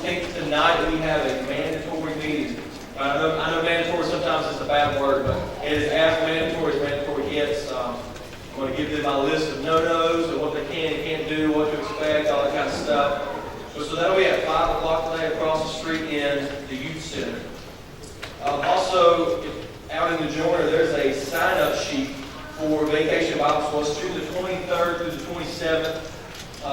think tonight we have a mandatory meeting. I know mandatory sometimes is a bad word, but it is as mandatory as mandatory gets. I'm going to give them my list of no-nos and what they can and can't do, what to expect, all that kind of stuff. So that'll be at 5 o'clock today across the street in the youth center. Also, out in the joiner, there's a sign-up sheet for Vacation Bible School. It's June the 23rd through the 27th.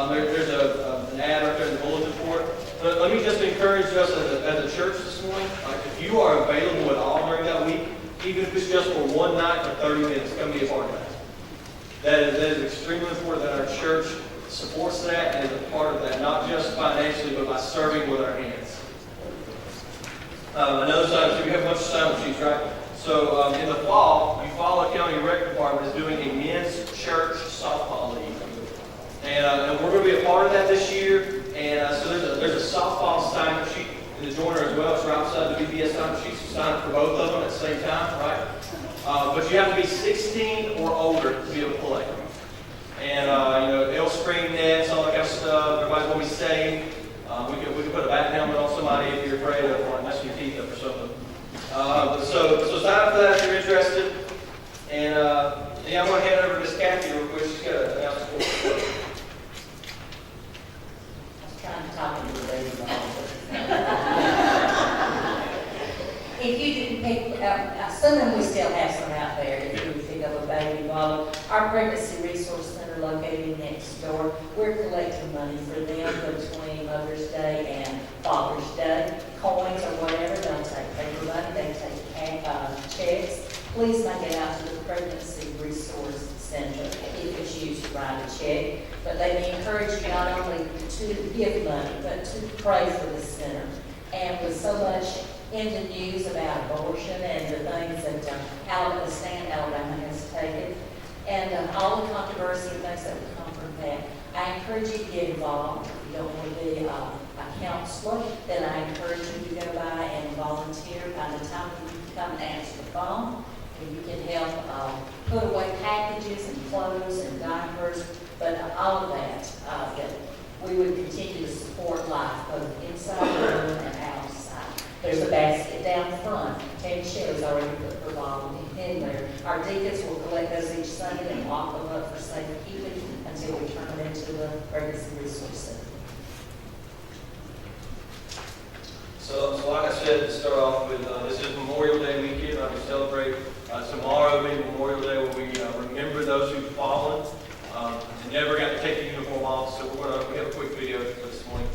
There's an ad right there in the bulletin board. But let me just encourage us as a church this morning. If you are available at all during that week, even if it's just for one night for 30 minutes, come be a part of that. That is extremely important that our church supports that and is a part of that, not just financially, but by serving with our hands. Another sign-up sheet, we have a bunch of sign-up sheets, right? So in the fall, Eufaula County Rec Department is doing a men's church softball league. And we're going to be a part of that this year. And so there's a softball sign-up sheet in the joiner as well. It's right outside the VBS sign-up sheet. So sign up for both of them at the same time, right? But you have to be 16 or older to be able to play. And L-screen nets, all that kind of stuff. Everybody's going to be safe. We can put a bat helmet on somebody if you're afraid of messing your teeth up or something. So sign up for that if you're interested. And I'm going to hand over to Miss Kathy real quick. She's got an announcement for us. Trying to talk into the baby bottle. If you didn't pick up, assuming we still have some out there, if you would pick up a baby bottle, our pregnancy resource center located next door, we're collecting money for them between Mother's Day and Father's Day. Coins or whatever, they'll take paper money, they take checks. Please make it out to the Pregnancy Resource Center if it's used to write a check. But they encourage you not only to give money, but to pray for the center. And with so much in the news about abortion and the things that the stand Alabama has taken, and all the controversy and things that would come from that, I encourage you to get involved. If you don't want to be a counselor, then I encourage you to go by and volunteer. By the time you come and answer the phone, and you can help put away packages and clothes and diapers, but all of that, that we would continue to support life, both inside the room and outside. There's a basket down front. Teddy Sherry's already put her bottle in there. Our deacons will collect those each Sunday and lock them up for safekeeping until we turn them into the Pregnancy Resource Center. So like I said, to start off with, this is Memorial Day weekend. We celebrate tomorrow being Memorial Day, where we remember those who've fallen and never got to take the uniform off. So we have a quick video for this morning.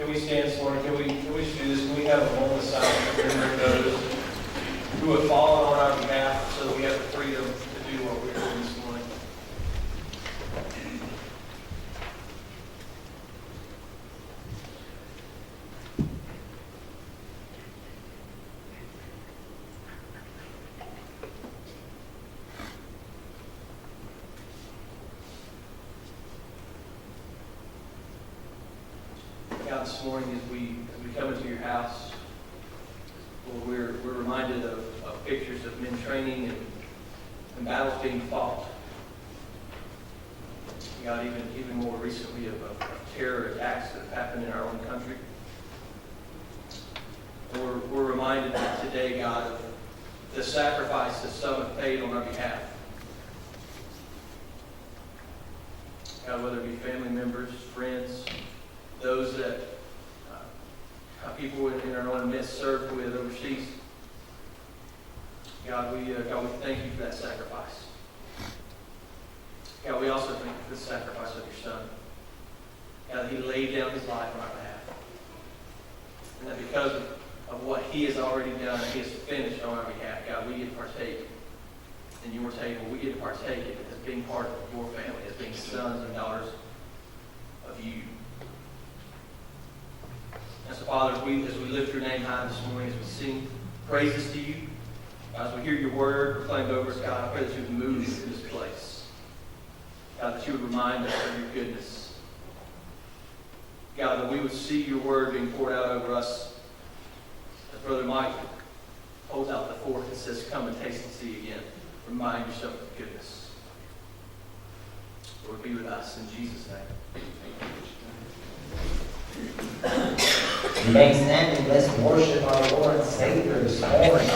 Can we stand this morning? Can we just do this? Can we have a moment of silence remembering those who have fallen on our behalf so that we have the freedom to do what we're doing this morning? God, this morning as we come into your house, Lord, we're reminded of pictures of men training and battles being fought. God, even more recently of terror attacks that have happened in our own country. We're reminded today, God, of the sacrifice that some have paid on our behalf. God, whether it be family members, friends, those that people in our own midst served with overseas. God, we thank you for that sacrifice. God, we also thank you for the sacrifice of your Son. God, that he laid down his life on our behalf. And that because of what he has already done, he has finished on our behalf, God, we get to partake in your table. We get to partake as being part of your family, as being sons and daughters of you. And so, Father, as we lift your name high this morning, as we sing praises to you, as we hear your word proclaimed over us, God, I pray that you would move in this place. God, that you would remind us of your goodness. God, that we would see your word being poured out over us. As Brother Mike holds out the fork and says, come and taste and see again. Remind yourself of goodness. Lord, be with us in Jesus' name. Remain standing. Let's worship our Lord and Savior this morning.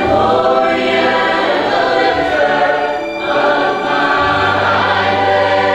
Glory and the lifter of my head.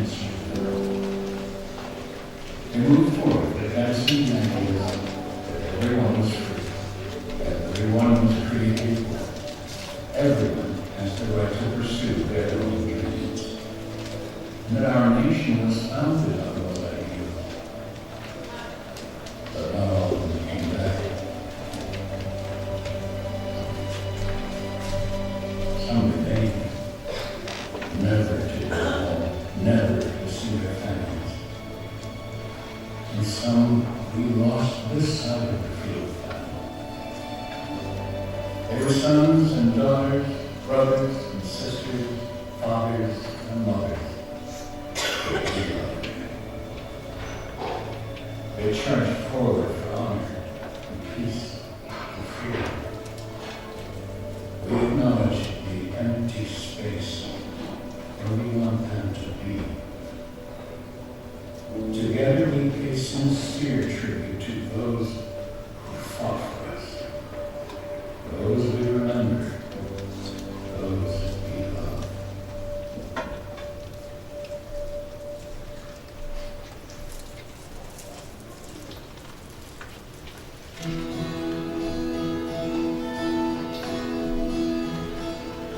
answered the world. They moved forward, advancing the ideas that everyone was free, that everyone was created equal. Everyone has the right to pursue their own dreams, and that our nation was founded on those ideals. But not all of them came back. Some remained, never to go home, never to see their families. And some we lost this side of the field now. They were sons and daughters, brothers and sisters, fathers and mothers. They charged forward for honor and peace and freedom. We acknowledge the empty space where we want them to be. Together we pay sincere tribute to those who fought for us, those we remember, those we love.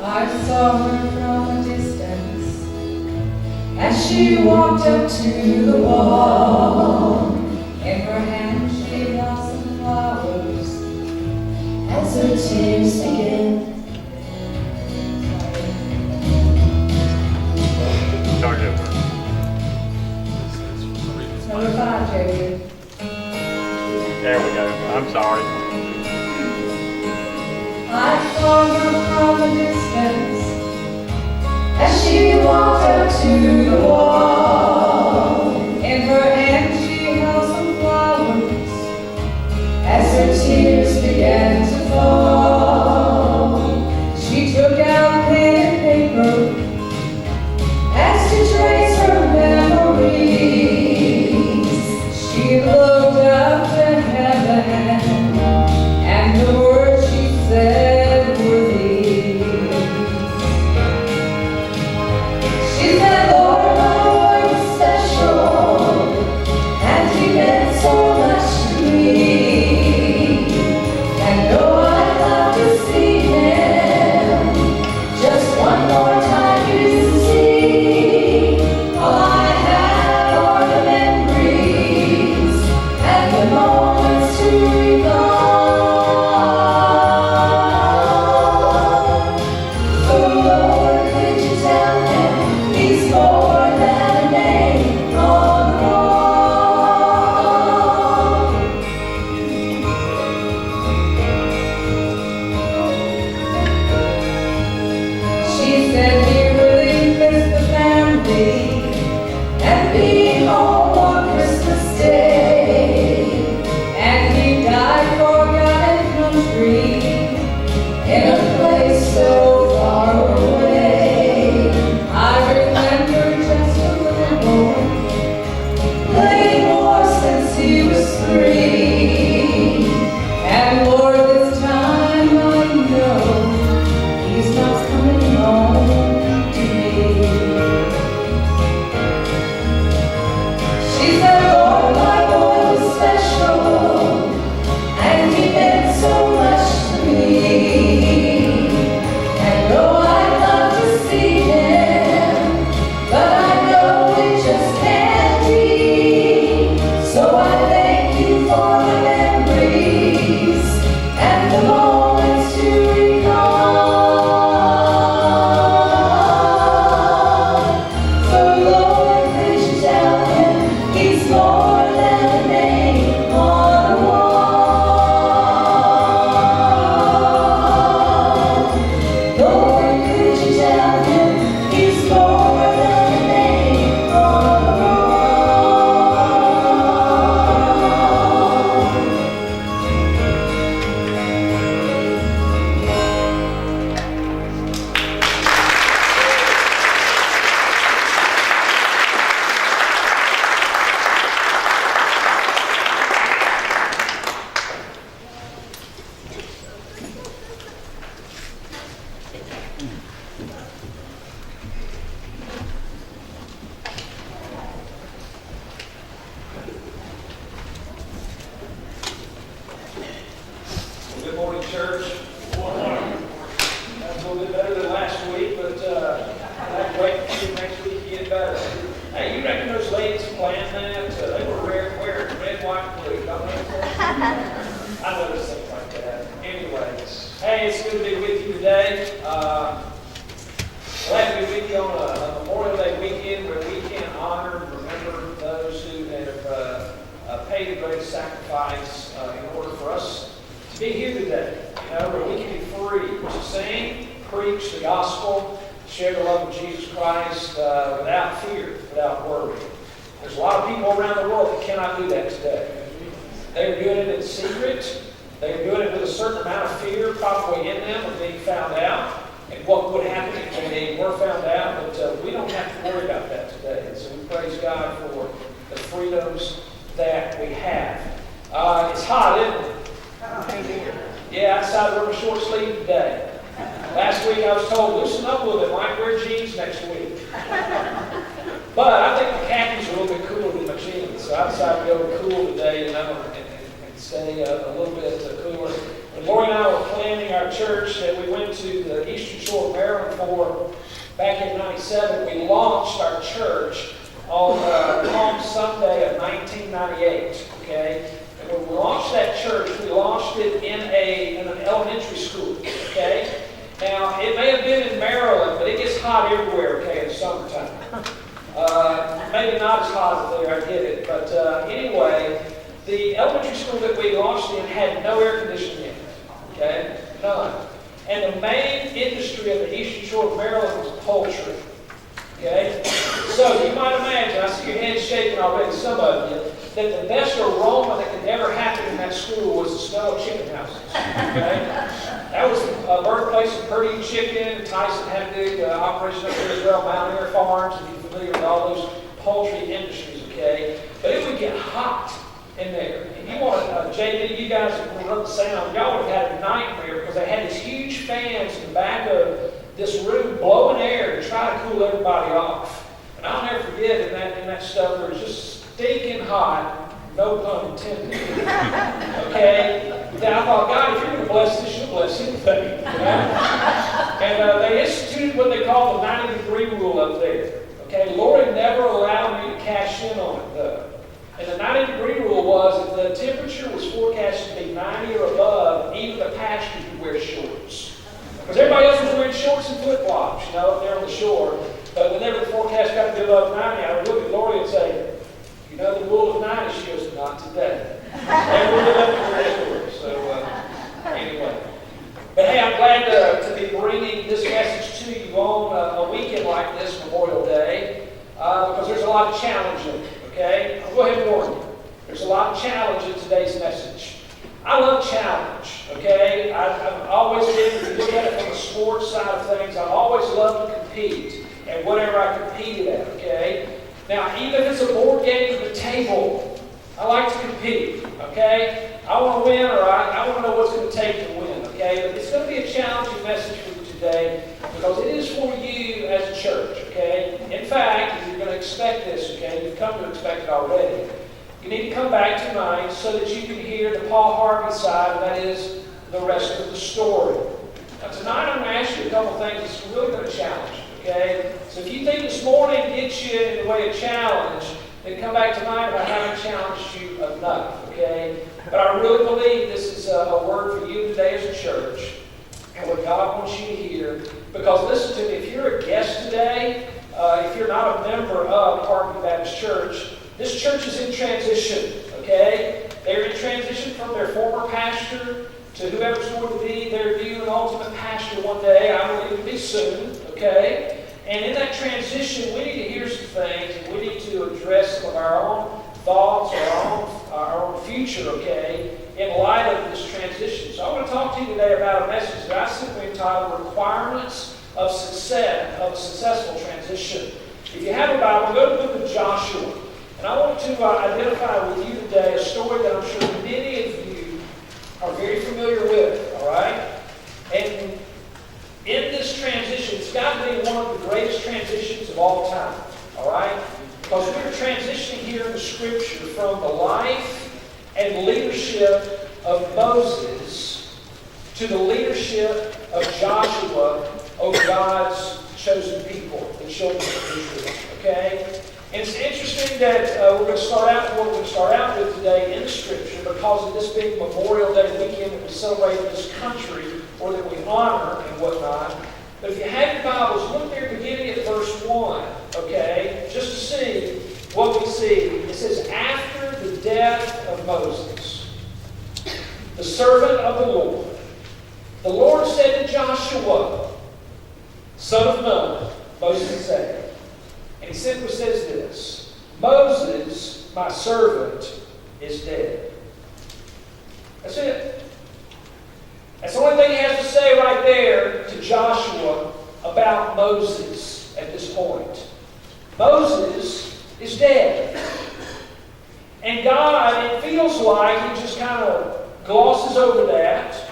I saw her from a distance as she walked up to the wall. In her hand she held some flowers as her tears began. Number 5, Jerry. There we go. I'm sorry. I saw her from a distance as she walked up to the wall. In her hand she held some flowers as her tears began to fall. She took out pen and paper as to trace her memories. She looked up to heaven, and the words she said were these. She said, Lord, I noticed things like that. Anyway, hey, it's good to be with you today. Glad to be with you on a Memorial Day weekend where we can honor and remember those who have paid the greatest sacrifice in order for us to be here today. You know, where we can be free to sing, preach the gospel, share the love of Jesus Christ without fear, without worry. There's a lot of people around the world that cannot do that today. They are doing it in secret. They are doing it with a certain amount of fear probably in them of being found out and what would happen if they were found out. But we don't have to worry about that today. And so we praise God for the freedoms that we have. It's hot, isn't it? Yeah, outside we're in a short sleeve today. Last week I was told, loosen up a little bit, might wear jeans next week. But I think my khakis are a little bit cooler than my jeans, so I decided to go cool today, you know, and stay a little bit cooler. When Lori and I were planning our church that we went to the Eastern Shore of Maryland for back in '97, we launched our church on Palm Sunday of 1998, okay? And when we launched that church, we launched it in an elementary school, okay? Now, it may have been in Maryland, but it gets hot everywhere, okay, in the summertime. Maybe not as hot as there, I get it. But anyway, the elementary school that we launched in had no air conditioning in it, okay? None. And the main industry of the Eastern Shore of Maryland was poultry, okay? So you might imagine, I see your hands shaking already, some of you, that the best aroma that could ever happen in that school was the smell of chicken houses, okay? That was a birthplace of Purdy Chicken. Tyson had a big operation up there as well, Mountaineer Farms, if you're familiar with all those poultry industries, okay? But it would get hot in there. And you want to, JD, you guys that run the sound, y'all would have had a nightmare because they had these huge fans in the back of this room blowing air to try to cool everybody off. And I'll never forget in that stuff, there was just stinking hot, no pun intended, okay? Then I thought, God, if you're going to bless this, you'll bless anything. You know? And they instituted what they call the 90-degree rule up there. Okay, Lori never allowed me to cash in on it, though. And the 90-degree rule was if the temperature was forecasted to be 90 or above, even the pastors would wear shorts. Because everybody else was wearing shorts and flip-flops, you know, up there on the shore. But whenever the forecast got to be above 90, I would look at Lori and say, you know the rule of 90? She goes, not today. And we left it wear shorts. So anyway. But hey, I'm glad to be bringing this message to you on a weekend like this, Memorial Day, because there's a lot of challenge in it, okay? I'll go ahead and warn you. There's a lot of challenge in today's message. I love challenge, okay? I've always been, if you look at it from the sports side of things, I've always loved to compete at whatever I competed at, okay? Now, even if it's a board game at the table, I like to compete, okay? I want to win, or I want to know what's going to take to win, okay? But it's going to be a challenging message for you today because it is for you as a church, okay? In fact, if you're going to expect this, okay, you've come to expect it already, you need to come back tonight so that you can hear the Paul Harvey side, and that is the rest of the story. Now, tonight I'm going to ask you a couple things that's really going to challenge you, okay? So if you think this morning gets you in the way of challenge, then come back tonight if I haven't challenged you enough, okay? But I really believe this is a word for you today as a church and what God wants you to hear. Because listen to me, if you're a guest today, if you're not a member of Parkview Baptist Church, this church is in transition, okay? They're in transition from their former pastor to whoever's going to be their new and ultimate pastor one day. I believe it will be soon, okay? And in that transition, we need to hear some things, and we need to address some of our own thoughts, our own future, okay, in light of this transition. So I want to talk to you today about a message that I simply entitled Requirements of Success, of a Successful Transition. If you have a Bible, go to the book of Joshua. And I want to identify with you today a story that I'm sure many of you are very familiar with, all right? And in this transition, it's got to be one of the greatest transitions of all time, all right? Because we're transitioning here in the Scripture from the life and leadership of Moses to the leadership of Joshua over God's chosen people, the children of Israel, okay? And it's interesting that we're going to start out with today in Scripture because of this big Memorial Day weekend that we celebrate in this country, or that we honor and whatnot. But if you have your Bibles, look there beginning at verse 1, okay? Just to see what we see. It says, after the death of Moses, the servant of the Lord said to Joshua, son of Nun, Moses' said, and he simply says this, Moses, my servant, is dead. That's it. That's the only thing he has to say right there to Joshua about Moses at this point. Moses is dead. And God, it feels like he just kind of glosses over that,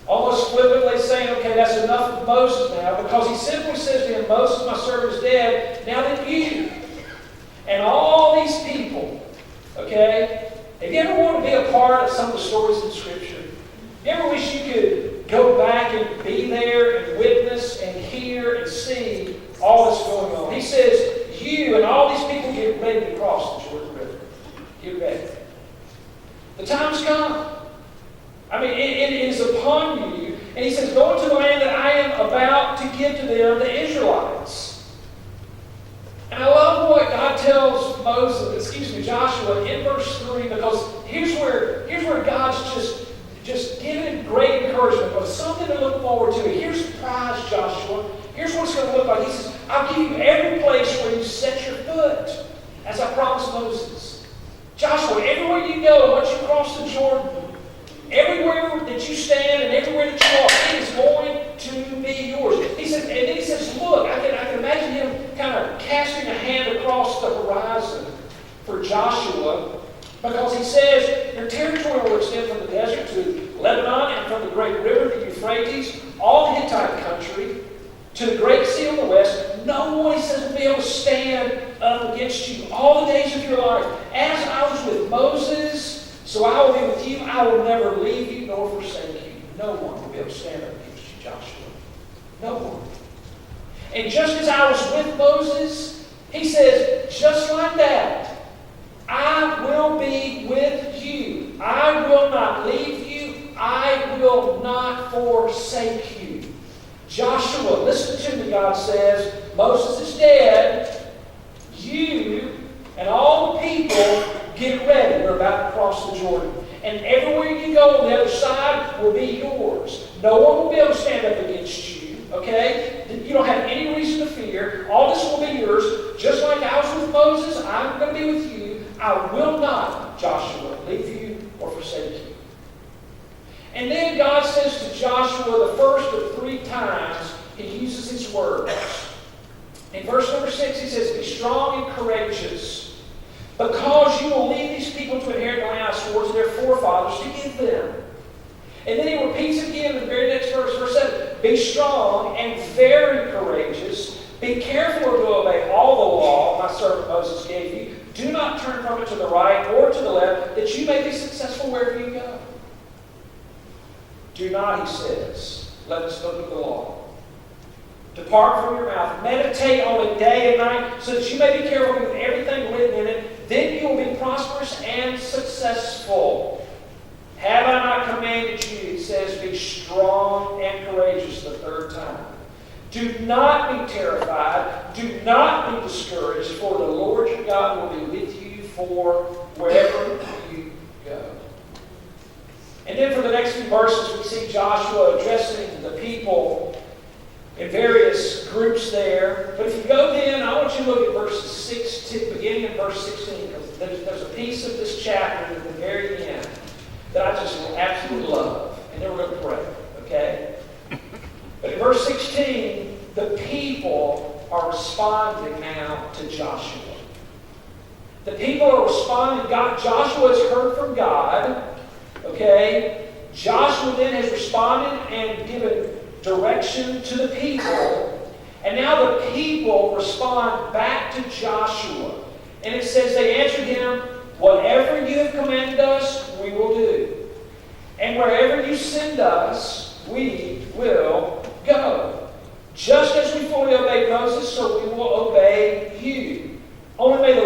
almost flippantly saying, okay, that's enough of Moses now, because he simply says to him, Moses, my servant, is dead. Now that you and all these people, okay, have you ever wanted to be a part of some of the stories in Scripture? You ever wish you could go back and be there and witness and hear and see all that's going on? He says, you and all these people get ready to cross the Jordan River. Get ready. The time's come. I mean, it is upon you. And he says, go into the land that I am about to give to them, the Israelites. And I love what God tells Joshua in verse 3, because here's where God's just giving great encouragement, but something to look forward to. Here's the prize, Joshua. Here's what it's going to look like. He says, I'll give you every place where you set your foot, as I promised Moses. Joshua, everywhere you go, once you cross the Jordan, everywhere that you stand and everywhere that you walk, it is going to be yours. He said, and then he says, look, I can imagine him kind of casting a hand across the horizon for Joshua, because he says, your territory will extend from the desert to Lebanon and from the great river, the Euphrates, all the Hittite country, to the great sea on the west. No one, he says, will be able to stand up against you all the days of your life. As I was with Moses, so I will be with you. I will never leave you nor forsake you. No one will be able to stand up against you, Joshua. No one. And just as I was with Moses, he says, just like that, I will be with you. I will not leave you. I will not forsake you. Joshua, listen to me, God says, Moses is dead. You and all the people get ready. We're about to cross the Jordan. And everywhere you go on the other side will be yours. No one will be able to stand up against you. Okay? You don't have any reason to fear. All this will be yours. Just like I was with Moses, I'm going to be with you. I will not, Joshua, leave you or forsake you. And then God says to Joshua, the first of 3 times, he uses his words. In verse number 6, he says, be strong and courageous, because you will lead these people to inherit the land I swore to their forefathers to give them. And then he repeats again in the very next verse, verse 7, be strong and very courageous. Be careful to obey all the law my servant Moses gave you. Do not turn from it to the right or to the left, that you may be successful wherever you go. Do not, he says, let us look at the law. Depart from your mouth. Meditate on it day and night, so that you may be careful with everything written in it. Then you will be prosperous and successful. Have I not commanded you? He says, be strong and courageous the 3rd time. Do not be terrified. Do not be discouraged, for the Lord your God will be with you for wherever you go. And then for the next few verses, we see Joshua addressing the people in various groups there. But if you go then, I want you to look at verses 16, beginning in verse 16, because there's a piece of this chapter at the very end that I just absolutely love. And then we're going to pray, okay? But in verse 16, the people are responding now to Joshua. The people are responding. Joshua has heard from God. Okay? Joshua then has responded and given direction to the people. And now the people respond back to Joshua. And it says they answered him, whatever you have commanded us, we will do. And wherever you send us, we will go. Just as we fully obeyed Moses, so we will obey you. Only may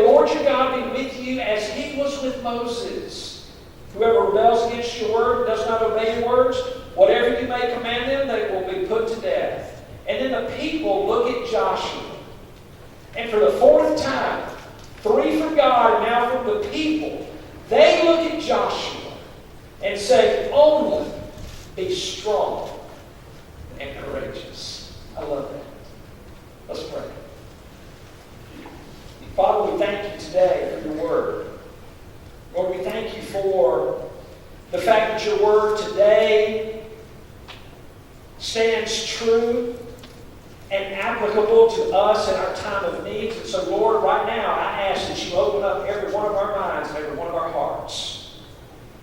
with you as he was with Moses. Whoever rebels against your word, does not obey your words, whatever you may command them, they will be put to death. And then the people look at Joshua. And for the fourth time, 3 from God and now from the people, they look at Joshua and say, only be strong and courageous. I love that. Let's pray. Father, we thank you today for your word. Lord, we thank you for the fact that your word today stands true and applicable to us in our time of need. And so, Lord, right now, I ask that you open up every one of our minds and every one of our hearts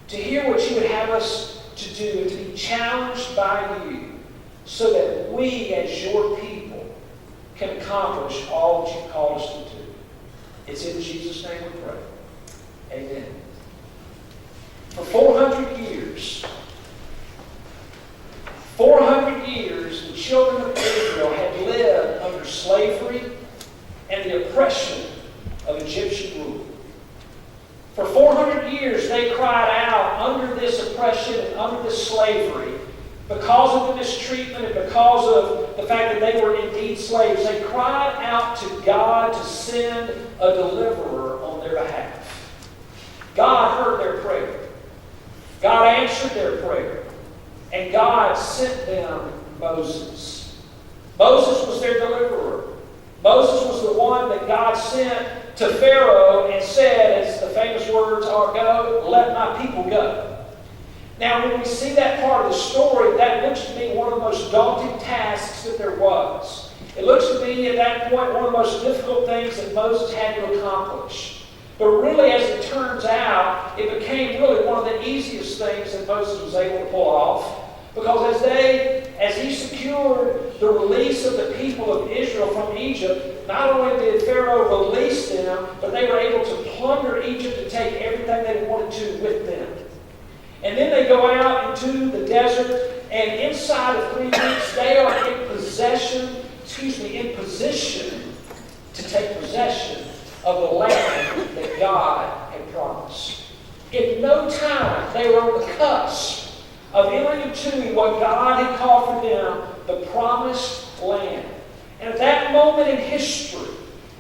to hear what you would have us to do and to be challenged by you so that we, as your people, can accomplish all that you've called us to do. It's in Jesus' name we pray. Amen. For 400 years, the children of Israel had lived under slavery and the oppression of Egyptian rule. For 400 years, they cried out under this oppression and under this slavery because of the mistreatment and because of the fact that they were indeed slaves. They cried out to God to send a deliverer on their behalf. God heard their prayer. God answered their prayer. And God sent them Moses. Moses was their deliverer. Moses was the one that God sent to Pharaoh and said, as the famous words are, go, let my people go. Now, when we see that part of the story, that looks to be one of the most daunting tasks that there was. It looks to be, at that point, one of the most difficult things that Moses had to accomplish. But really, as it turns out, it became really one of the easiest things that Moses was able to pull off. Because as he secured the release of the people of Israel from Egypt, not only did Pharaoh release them, but they were able to plunder Egypt and take everything they wanted to with them. And then they go out into the desert, and inside of 3 weeks, they are in position to take possession of the land that God had promised. In no time, they were on the cusp of entering into what God had called for them, the promised land. And at that moment in history,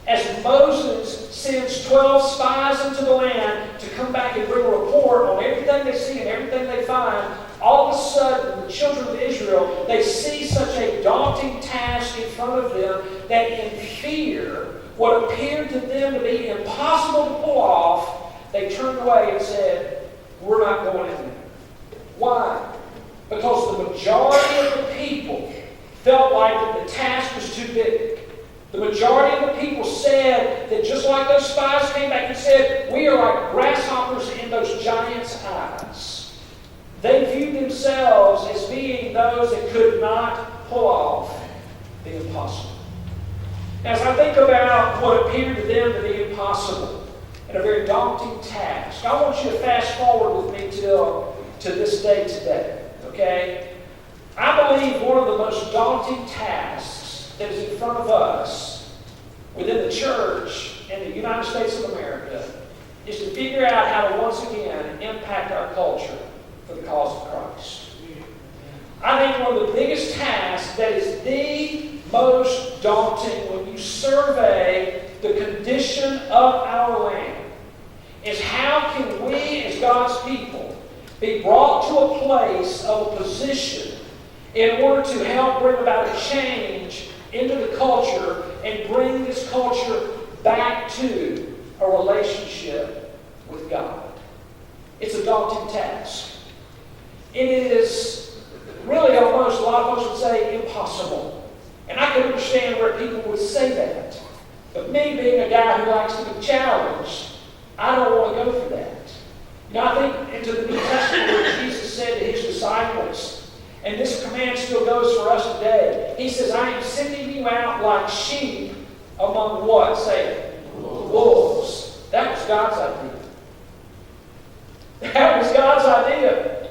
as Moses sends 12 spies into the land to come back and bring a report on everything they see and everything they find, all of a sudden, the children of Israel, they see such a daunting task in front of them that in fear, what appeared to them to be impossible to pull off, they turned away and said, we're not going in there. Why? Because the majority of the people felt like that the task was too big. The majority of the people said that just like those spies came back and said, we are like grasshoppers in those giants' eyes. They viewed themselves as being those that could not pull off the impossible. As I think about what appeared to them to be impossible and a very daunting task, I want you to fast forward with me to this day today, okay? I believe one of the most daunting tasks that is in front of us within the church in the United States of America is to figure out how to once again impact our culture for the cause of Christ. I think one of the biggest tasks that is the most daunting when you survey the condition of our land is how can we as God's people be brought to a place of a position in order to help bring about a change into the culture and bring this culture back to a relationship with God. It's a daunting task. It is really almost, a lot of folks would say, impossible. And I can understand where people would say that. But me being a guy who likes to be challenged, I don't want to go for that. You know, I think into the New Testament where Jesus said to his disciples, and this command still goes for us today. He says, I am sending you out like sheep among what? Say it. Wolves. That was God's idea. That was God's idea.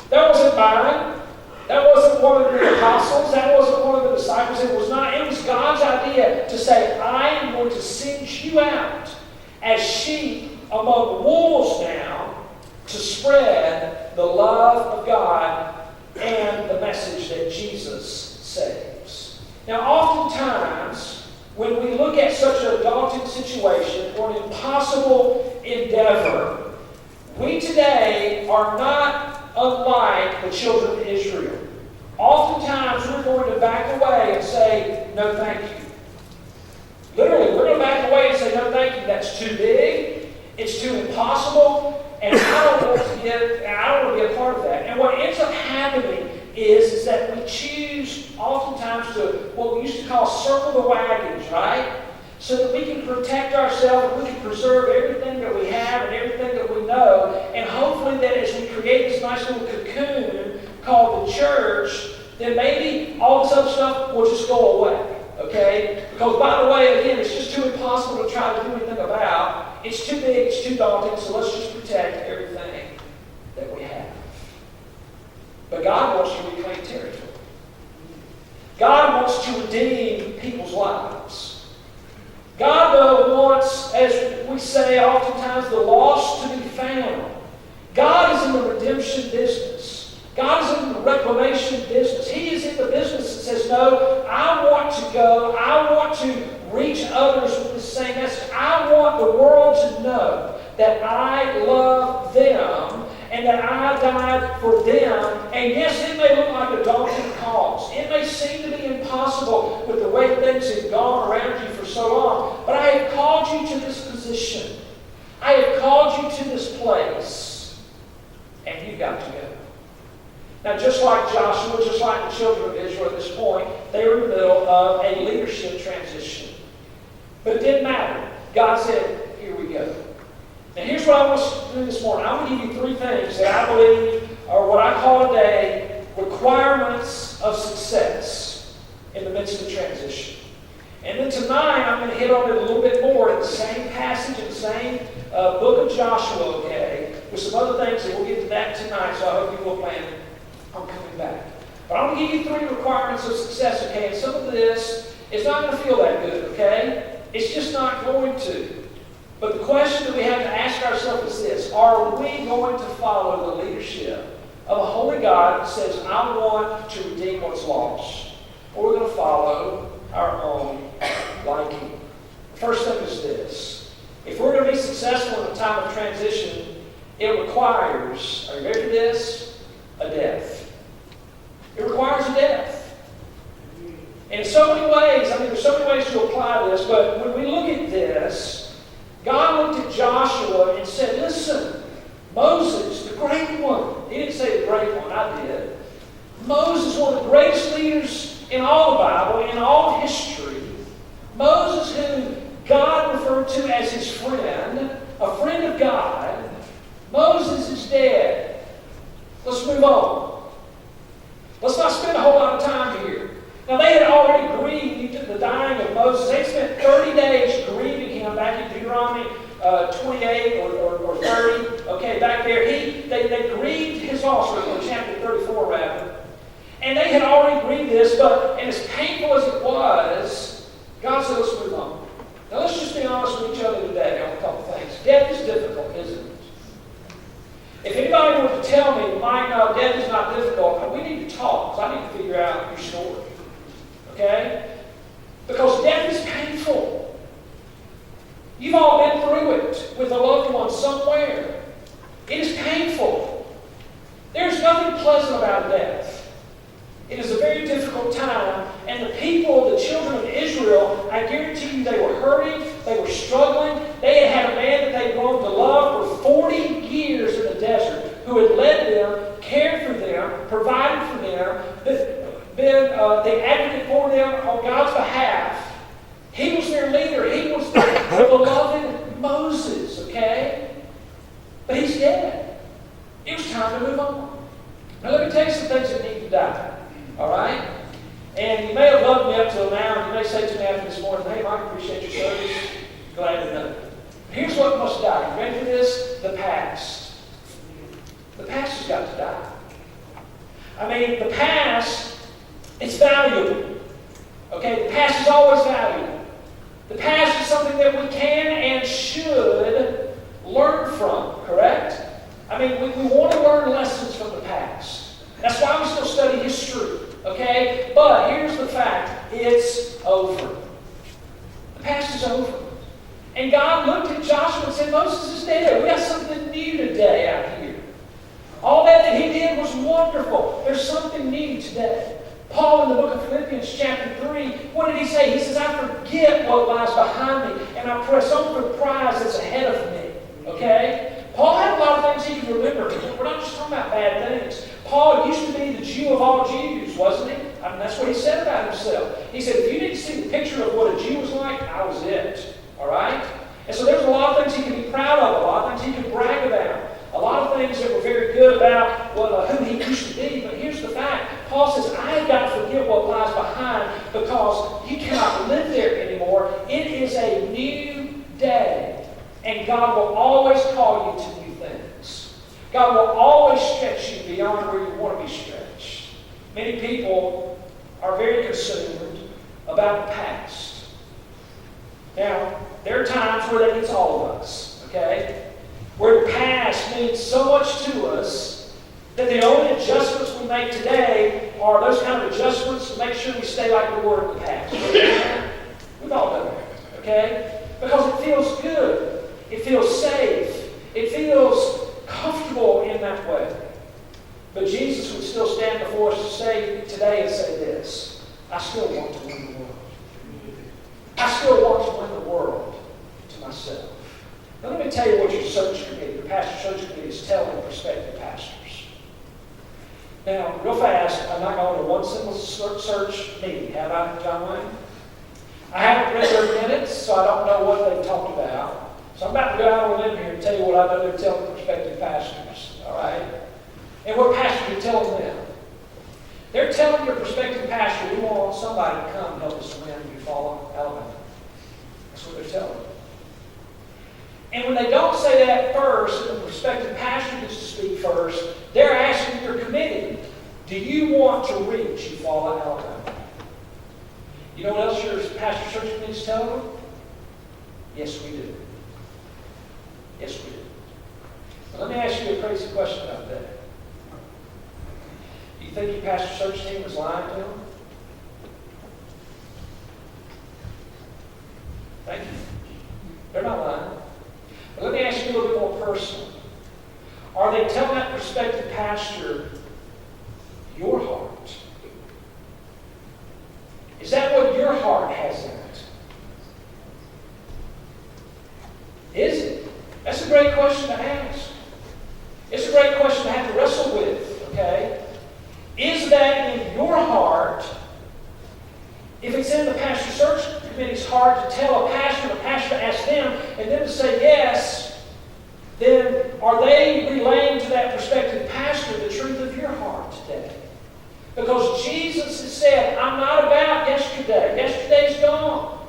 That wasn't mine. That wasn't one of the apostles. That wasn't one of the disciples. It was not. It was God's idea to say, I am going to send you out as sheep among wolves now to spread the love of God and the message that Jesus saves. Now, oftentimes, when we look at such a daunting situation or an impossible endeavor, we today are not unlike the children of Israel. Oftentimes, we're going to back away and say, no, thank you. Literally, we're going to back away and say, no, thank you. That's too big. It's too impossible. And I don't want to be a part of that. And what ends up happening is that we choose oftentimes to, what we used to call circle the wagons, right? So that we can protect ourselves, and we can preserve everything that we have and everything that we know. And hopefully that as we create this nice little cocoon called the church, then maybe all this other stuff will just go away. Okay? Because by the way, again, it's just too impossible to try to do anything about. It's too big, it's too daunting, so let's just protect everything that we have. But God wants to reclaim territory. God wants to redeem people's lives. God, though, wants, as we say oftentimes, the lost to be found. God is in the redemption business. God is in the reclamation business. He is in the business that says, no, I want to go. I want to reach others with the same message. I want the world to know that I love them and that I died for them. And yes, it may look like a daunting cause. It may seem to be impossible with the way things have gone around you for so long. But I have called you to this position. I have called you to this place. And you've got to go. Now, just like Joshua, just like the children of Israel at this point, they were in the middle of a leadership transition. But it didn't matter. God said, here we go. And here's what I want us to do this morning. I'm going to give you three things that I believe are what I call today requirements of success in the midst of transition. And then tonight, I'm going to hit on it a little bit more in the same passage, in the same book of Joshua, okay, with some other things, and we'll get to that tonight, so I hope you will plan on coming back. But I'm going to give you three requirements of success, okay, and some of this is not going to feel that good, okay? It's just not going to. But the question that we have to ask ourselves is this: are we going to follow the leadership of a holy God that says, I want to redeem what's lost? Or we're going to follow our own liking? The first thing is this: if we're going to be successful in a time of transition, it requires, are you ready for this? A death. It requires a death. In so many ways, there's so many ways to apply this, but when we look at this, God looked at Joshua and said, listen, Moses, the great one. He didn't say the great one, I did. Moses, one of the greatest leaders in all the Bible, in all history. Moses, who God referred to as his friend, a friend of God. Moses is dead. Let's move on. Let's not spend a whole lot of time here. Now, they had already grieved the dying of Moses. They spent 30 days grieving him back in Deuteronomy 28 or 30. Okay, back there. They grieved his loss, or chapter 34, rather. And they had already grieved this, and as painful as it was, God said, let's move on. Now, let's just be honest with each other today on a couple things. Death is difficult, isn't it? If anybody were to tell me, Mike, no, death is not difficult, we need to talk, because I need to figure out your story. Okay? Because death is painful. You've all been through it with a loved one somewhere. It is painful. There's nothing pleasant about death. It is a very difficult time, and the people, the children of Israel, I guarantee you they were hurting, they were struggling. They had had a man that they'd grown to love for 40 years in the desert, who had led them, cared for them, provided for them, been the advocate for them on God's behalf. He was their leader. He was the beloved Moses, okay? But he's dead. It was time to move on. Now let me tell you some things that need to die. All right? And you may have loved me up till now, and you may say to me after this morning, hey, Mike, appreciate your service. Glad to know. Here's what must die. You ready for this? The past. The past has got to die. The past, it's valuable. Okay? The past is always valuable. The past is something that we can and should learn learn from, correct? I mean, we want to learn lessons from the past. That's why we still study history, okay? But here's the fact. It's over. The past is over. And God looked at Joshua and said, Moses is dead. We got something new today out here. All that he did was wonderful. There's something new today. Paul in the book of Philippians chapter 3, what did he say? He says, I forget what lies behind me, and I press on for the prize that's ahead of me. Okay? Paul had a lot of things he could remember. We're not just talking about bad things. Paul used to be the Jew of all Jews, wasn't he? I mean, that's what he said about himself. He said, if you need to see the picture of what a Jew was like, I was it. All right? And so there's a lot of things he could be proud of, a lot of things he could brag about, a lot of things that were very good about who he used to be. But here's the fact. Paul says, I have got to forget what lies behind because you cannot live there anymore. It is a new day. And God will always call you to new things. God will always stretch you beyond where you want to be stretched. Many people are very consumed about the past. Now, there are times where that gets all of us, okay? Where the past means so much to us that the only adjustments we make today are those kind of adjustments to make sure we stay like we were in the past. We've all done that, okay? Because it feels good. It feels safe. It feels comfortable in that way. But Jesus would still stand before us today and say this, I still want to win the world. I still want to win the world to myself. Now let me tell you what your search committee, your pastor search committee is telling prospective pastors. Now, real fast, I'm not going to one simple search meeting, have I, John Wayne? I haven't read their minutes, so I don't know what they've talked about. So I'm about to go out on a limb here and tell you what I know they're telling prospective pastors, all right? And what pastors are telling them. They're telling your prospective pastor, we want somebody to come and help us win Eufaula, Alabama. That's what they're telling them. And when they don't say that first, and the prospective pastor gets to speak first, they're asking your committee, do you want to reach Eufaula, Alabama? You know what else your pastor search committee is telling them? Yes, we do. Yes, we do. Now, let me ask you a crazy question about that. Do you think your pastor search team is lying to them? Thank you. They're not lying. But let me ask you a little bit more personal. Are they telling that prospective pastor your heart? Is that what your heart has in it? Is it? That's a great question to ask. It's a great question to have to wrestle with, okay? Is that in your heart? If it's in the pastor search committee's heart to tell a pastor to ask them, and then to say yes, then are they relaying to that prospective pastor the truth of your heart today? Because Jesus has said, I'm not about yesterday. Yesterday's gone.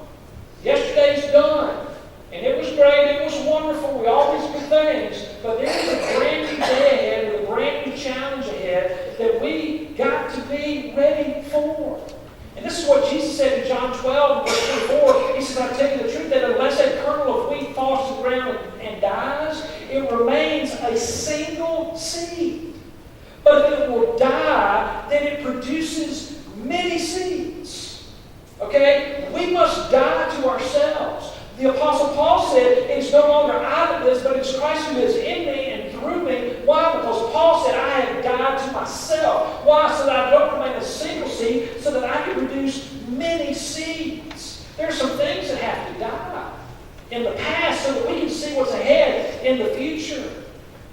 Yesterday's done. And it was great, it was wonderful, we all these good things, but there is a brand new day ahead, with a brand new challenge ahead that we got to be ready for. And this is what Jesus said in John 12, verse 24. He says, I tell you the truth, that unless a kernel of wheat falls to the ground and dies, it remains a single seed. But if it will die, then it produces many seeds. Okay? We must die to ourselves. The Apostle Paul said, it's no longer I that lives, but it's Christ who lives in me and through me. Why? Because Paul said, I have died to myself. Why? So that I don't remain a single seed, so that I can produce many seeds. There are some things that have to die in the past so that we can see what's ahead in the future.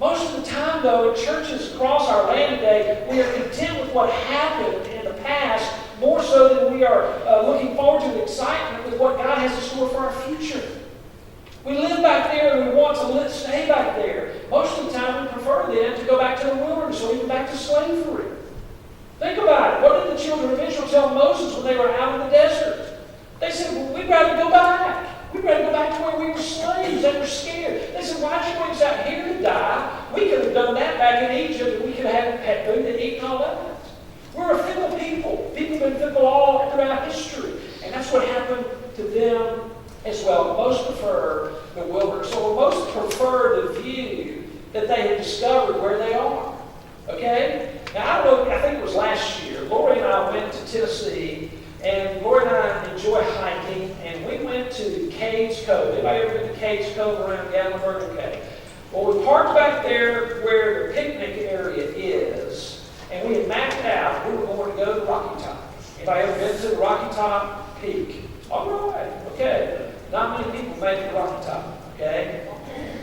Most of the time, though, in churches across our land today, we are content with what happened in the past more so than we are looking forward to the excitement with what God has in store for our future. We live back there and we want to stay back there. Most of the time, we prefer then to go back to the wilderness or even back to slavery. Think about it. What did the children of Israel tell Moses when they were out in the desert? They said, well, we'd rather go back. We'd rather go back to where we were slaves. They were scared. They said, why'd you bring us out here to die? We could have done that back in Egypt, and we could have had food to eat and all that. We're a fickle people. People have been fickle all throughout history. And that's what happened to them as well. Most prefer the wilderness. So most prefer the view that they had discovered where they are. Okay? Now, I don't know, I think it was last year, Lori and I went to Tennessee, and Lori and I enjoy hiking, and we went to Cades Cove. Anybody ever been to Cades Cove around Gatlinburg? Okay. Well, we parked back there where the picnic area is, and we had mapped out we were going to go to Rocky Top. Anybody ever been to the Rocky Top Peak? All right, okay. Not many people make it to Rocky Top, okay?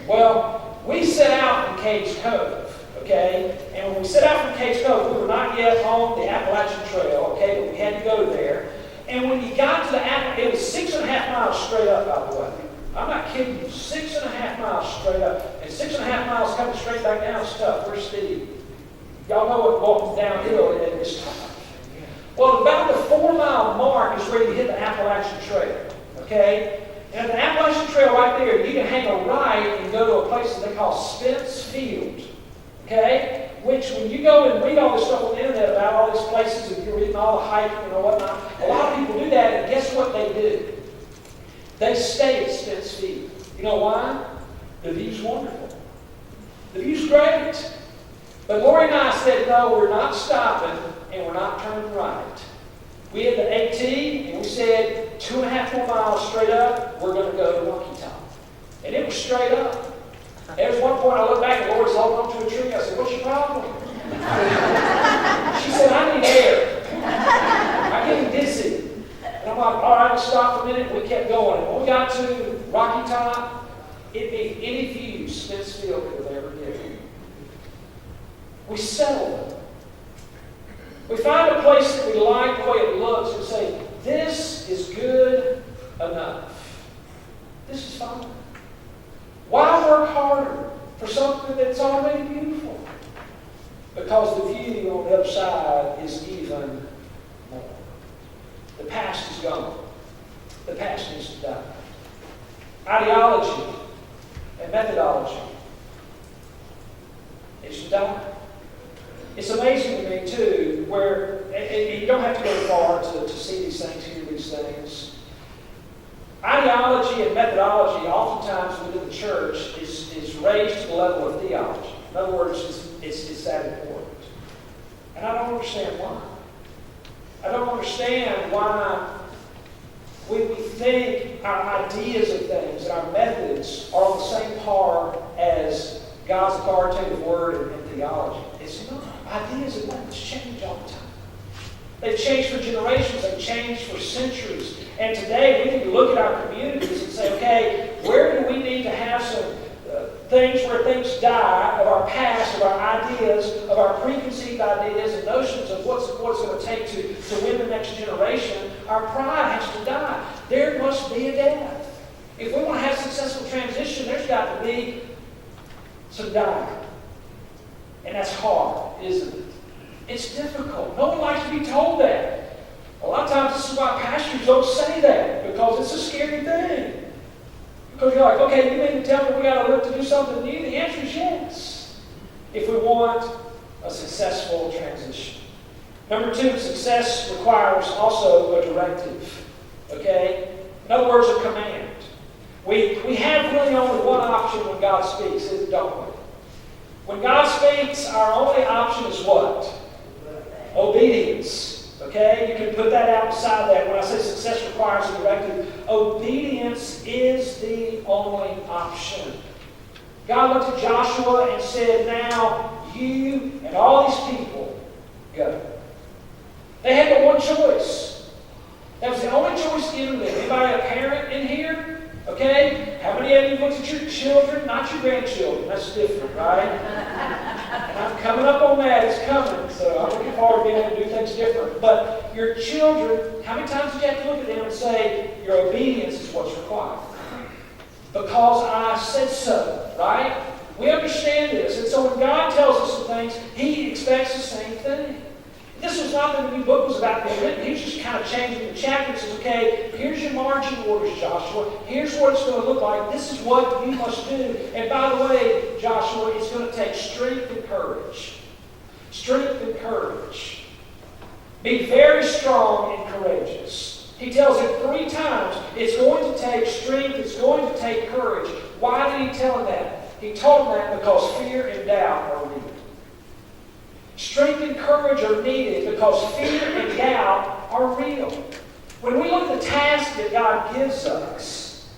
Well, we set out from Cades Cove, okay? And when we set out from Cades Cove, we were not yet on the Appalachian Trail, okay? But we had to go there. And when you got to the Appalachian, it was 6.5 miles straight up, by the way. I'm not kidding you, 6.5 miles straight up. And 6.5 miles coming straight back down is tough. Where's Steve? Y'all know what walking downhill is tough. Well, about the 4-mile mark is where you hit the Appalachian Trail, okay? And at the Appalachian Trail right there, you can hang a right and go to a place that they call Spence Field, okay? Which, when you go and read all this stuff on the internet about all these places, and you're reading all the hiking and whatnot, a lot of people do that, and guess what they do? They stay at Spence Field. You know why? The view's wonderful. The view's great. But Lori and I said, no, we're not stopping, and we're not turning right. We had the AT, and we said 2.5 more miles straight up, we're going to go to Rocky Top. And it was straight up. There was one point I looked back and Lori's holding on to a tree. I said, what's your problem? She said, I need air. I'm getting dizzy. And I'm like, all right, let's stop for a minute. And we kept going. And when we got to Rocky Top, it beat any view Spence Field could have ever given. We settled it. We find a place that we like the way it looks and say, this is good enough. This is fine. Why work harder for something that's already beautiful? Because the view on the other side is even more. The past is gone. The past needs to die. Ideology and methodology needs to die. It's amazing to me, too, where, and you don't have to go far to see these things, hear these things. Ideology and methodology, oftentimes within the church, is raised to the level of theology. In other words, it's that important. And I don't understand why. I don't understand why we think our ideas of things and our methods are on the same par as God's authoritative word and theology. It's not. Ideas and methods change all the time. They've changed for generations. They've changed for centuries. And today we need to look at our communities and say, okay, where do we need to have some things where things die of our past, of our ideas, of our preconceived ideas and notions of what it's going to take to win the next generation? Our pride has to die. There must be a death. If we want to have successful transition, there's got to be some dying. And that's hard, isn't it? It's difficult. No one likes to be told that. A lot of times this is why pastors don't say that, because it's a scary thing. Because you're like, okay, you mean to tell me we got to live to do something new? The answer is yes. If we want a successful transition. Number 2, success requires also a directive. Okay? In other words, a command. We have really only one option when God speaks, don't we? When God speaks, our only option is what? Obedience. Okay? You can put that out beside that. When I say success requires a directive, obedience is the only option. God looked at Joshua and said, now you and all these people go. They had but one choice. That was the only choice given them. Anybody a parent in here? Okay? How many of you looked at your children? Not your grandchildren. That's different, right? And I'm coming up on that. It's coming. So I'm looking forward to being able to do things different. But your children, how many times do you have to look at them and say, your obedience is what's required? Because I said so, right? We understand this. And so when God tells us some things, He expects the same thing. This was not that the new book was about being written. He was just kind of changing the chapter. He says, okay, here's your marching orders, Joshua. Here's what it's going to look like. This is what you must do. And by the way, Joshua, it's going to take strength and courage. Strength and courage. Be very strong and courageous. He tells him 3 times, it's going to take strength, it's going to take courage. Why did he tell him that? He told them that because fear and doubt are real. Strength and courage are needed because fear and doubt are real. When we look at the task that God gives us,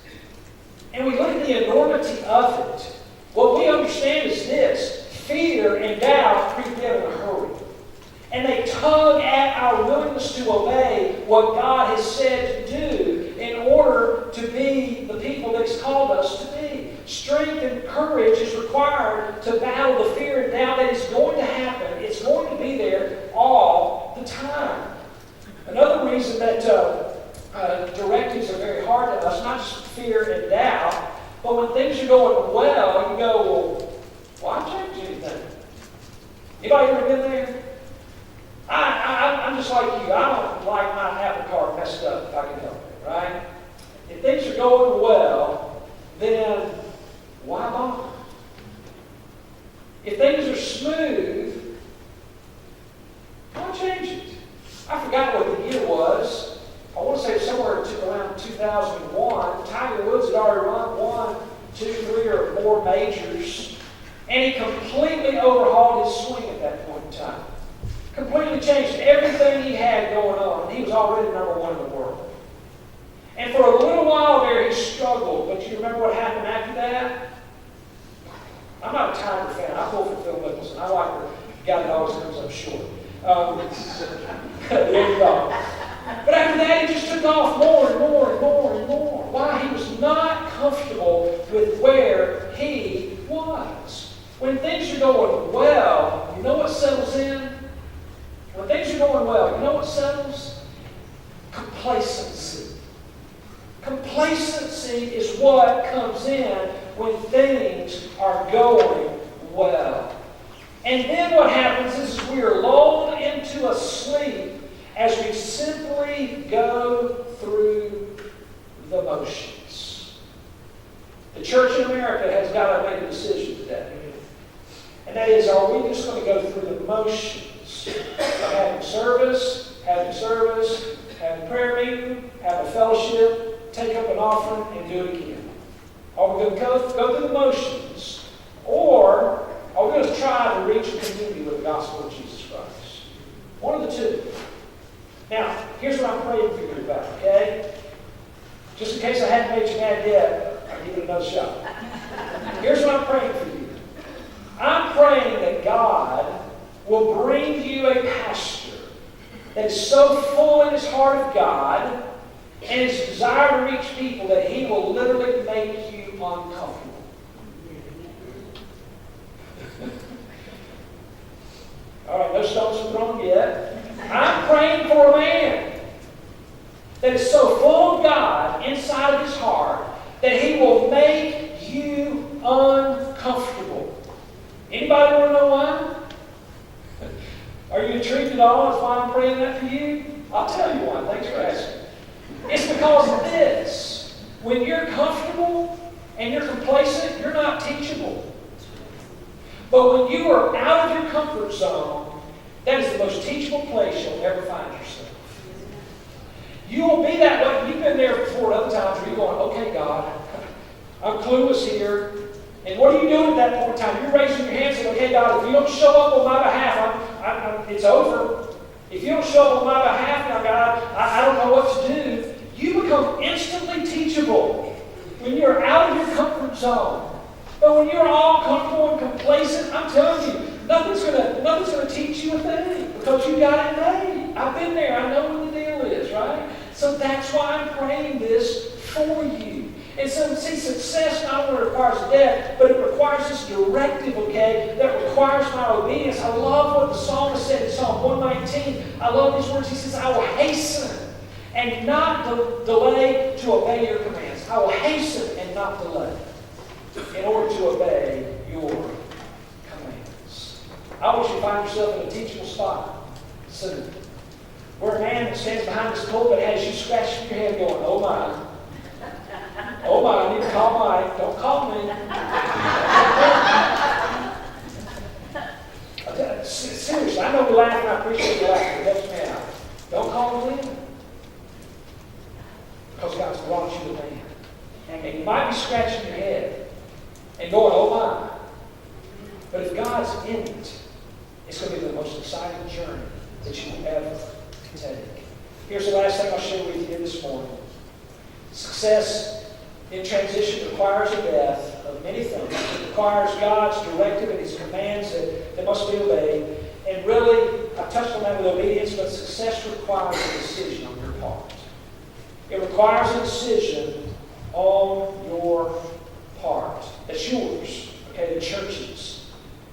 and we look at the enormity of it, what we understand is this: fear and doubt creep in a hurry. And they tug at our willingness to obey what God has said to do in order to be the people that He's called us to be. Strength and courage is required to battle the fear and doubt that is going to happen. It's going to be there all the time. Another reason that directives are very hard to us, not just fear and doubt, but when things are going well, you go, well, why change anything? Anybody ever been there? I'm just like you. I don't like my Apple Card messed up if I can help it, right? If things are going well, then why bother? If things are smooth, why change it? I forgot what the year was. I want to say somewhere around 2001. Tiger Woods had already run 1, 2, 3, or more majors, and he completely overhauled his swing at that point in time. Completely changed everything he had going on. He was already number 1 in the world. And for a little while there, he struggled. But you remember what happened after that? I'm not a Tiger fan. I pull for Phil Mickelson. I like the guy that always comes up short. There you go. But after that, he just took off more and more and more and more. Why? He was not comfortable with where he was. When things are going well, you know what settles in? When things are going well, you know what settles? Complacency. Complacency is what comes in when things are going well. And then what happens is we are lulled into a sleep as we simply go through the motions. The church in America has got to make a decision today. And that is, are we just going to go through the motions? Having service, having prayer meeting, have a fellowship, take up an offering, and do it again? Are we going to go through the motions? Or are we going to try to reach a community with the gospel of Jesus Christ? One of the two. Now, here's what I'm praying for you about, okay? Just in case I hadn't made you mad yet, I'll give it another shot. Here's what I'm praying for you. I'm praying that God will bring you a pastor that is so full in his heart of God and his desire to reach people that he will literally make you uncomfortable. All right, no stones were thrown yet. I'm praying for a man that is so full of God inside of his heart that he will make you uncomfortable. Anybody want to know why? Are you intrigued at all? That's why I'm praying that for you? I'll tell you why. Thanks for asking. It's because of this. When you're comfortable and you're complacent, you're not teachable. But when you are out of your comfort zone, that is the most teachable place you'll ever find yourself. You will be that way. You've been there before at other times where you're going, okay, God, I'm clueless here. And what are you doing at that point in time? You're raising your hand saying, okay, God, if you don't show up on my behalf, it's over. If you don't show up on my behalf now, God, I don't know what to do. You become instantly teachable when you're out of your comfort zone. But when you're all comfortable and complacent, I'm telling you, nothing's gonna teach you a thing because you got it made. I've been there. I know what the deal is, right? So that's why I'm praying this for you. And so, see, success not only requires death, but it requires this directive, okay, that requires my obedience. I love what the psalmist said in Psalm 119. I love these words. He says, I will hasten and not delay to obey your commands. I will hasten and not delay in order to obey your commands. I want you to find yourself in a teachable spot soon, where a man that stands behind this pulpit has you scratching your head going, oh my. Oh my, I need to call Mike. Don't call me. Seriously, I know we laugh and I appreciate the laughter. It helps me out. Don't call me in. Because God's brought you to man. And you might be scratching your head and going, oh my. God's in it, it's going to be the most exciting journey that you will ever take. Here's the last thing I'll share with you this morning. Success in transition requires a death of many things. It requires God's directive and His commands that must be obeyed. And really, I touched on that with obedience, but success requires a decision on your part. It requires a decision on your part. That's yours, okay, the church's.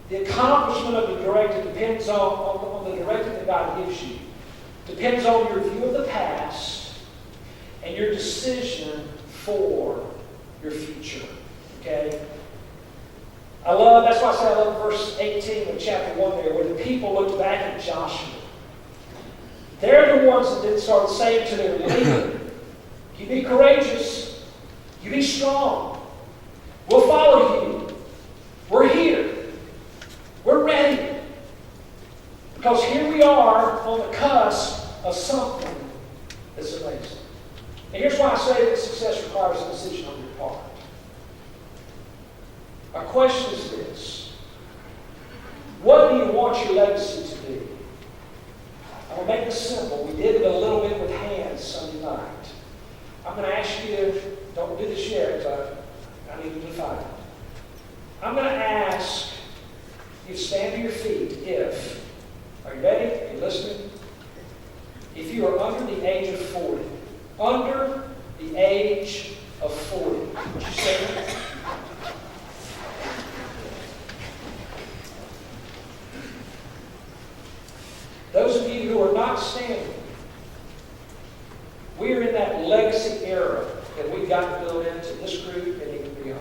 The accomplishment of the directive depends on the directive that God gives you. Depends on your view of the past and your decision for your future, okay? That's why I say I love verse 18 of chapter 1 there, where the people looked back at Joshua. They're the ones that then started saying to their leader, you be courageous, you be strong, we'll follow you, we're here, we're ready. Because here we are on the cusp of something that's amazing. And here's why I say that success requires a decision on your part. My question is this: what do you want your legacy to be? I'm going to make this simple. We did it a little bit with hands Sunday night. I'm going to ask you to, don't do this yet, because I need to define it. I'm going to ask you to stand to your feet if, are you ready? Are you listening? If you are under the age of 40, under the age of 40, would you say that? Those of you who are not standing, we are in that legacy era that we've got to build into this group and even beyond.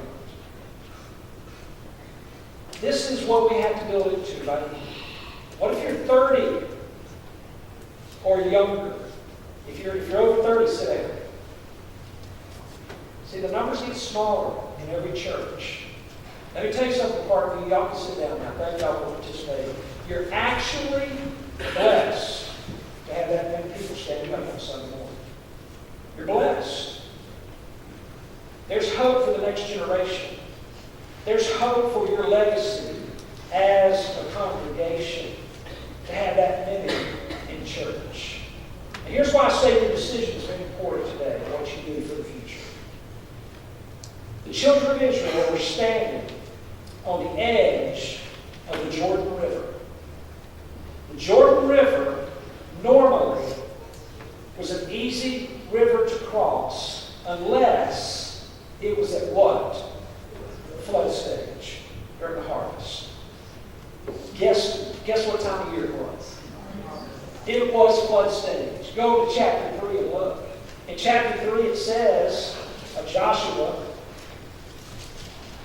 This is what we have to build into, right? What if you're 30 or younger? If you're over 30, sit down. See, the numbers get smaller in every church. Let me tell you something, part of you. Y'all can sit down now. Thank y'all for participating. You're actually blessed to have that many people standing up on Sunday morning. You're blessed. There's hope for the next generation. There's hope for your legacy as a congregation to have that many in church. And here's why I say your decision is very important today, what you do for the future. The children of Israel were standing on the edge of the Jordan River. The Jordan River normally was an easy river to cross unless it was at what? The flood stage during the harvest. Guess what time of year it was? It was flood stage. Go to chapter 3 and look. In chapter 3 it says of Joshua,